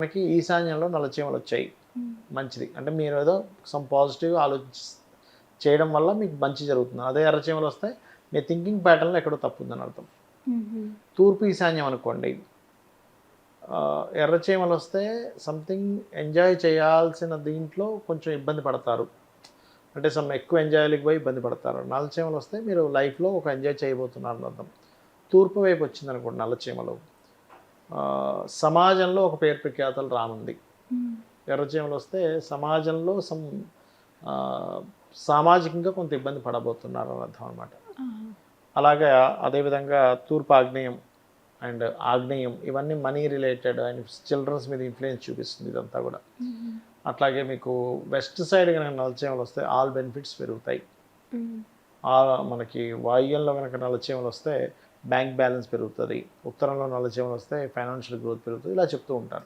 మనకి ఈశాన్యంలో నల్లచీమలు వచ్చాయి, మంచిది అంటే మీరు ఏదో సమ్ పాజిటివ్ ఆలోచి చేయడం వల్ల మీకు మంచి జరుగుతుంది. అదే ఎర్రచీమలు వస్తే మీ థింకింగ్ ప్యాటర్న్లో ఎక్కడో తప్పు ఉందని అర్థం. తూర్పు ఈశాన్యం అనుకోండి, ఎర్రచీమలు వస్తే సంథింగ్ ఎంజాయ్ చేయాల్సిన దీంట్లో కొంచెం ఇబ్బంది పడతారు, అంటే సమ్ ఎక్కువ ఎంజాయ్కి పోయి ఇబ్బంది పడతారు. నల్లచీమలు వస్తే మీరు లైఫ్లో ఒక ఎంజాయ్ చేయబోతున్నారు అర్థం. తూర్పు వైపు వచ్చింది అనుకోండి నల్లచీమలు, సమాజంలో ఒక పేరు ప్రఖ్యాతలు రానుంది. ఎర్రచీమలు వస్తే సమాజంలో సామాజికంగా కొంత ఇబ్బంది పడబోతున్నారు అని అర్థం అనమాట. అలాగే అదేవిధంగా తూర్పు ఆగ్నేయం అండ్ ఆగ్నేయం ఇవన్నీ మనీ రిలేటెడ్ అండ్ చిల్డ్రన్స్ మీద ఇన్ఫ్లుయెన్స్ చూపిస్తుంది ఇదంతా కూడా. అట్లాగే మీకు వెస్ట్ సైడ్ కనుక నల్లచీమలు వస్తే ఆల్ బెనిఫిట్స్ పెరుగుతాయి. మనకి వాయువ్యంలో కనుక నల్లచీమలు వస్తే బ్యాంక్ బ్యాలెన్స్ పెరుగుతుంది, ఉత్తరంలో నల్లచీమలు వస్తే ఫైనాన్షియల్ గ్రోత్ పెరుగుతుంది, ఇలా చెప్తూ ఉంటారు.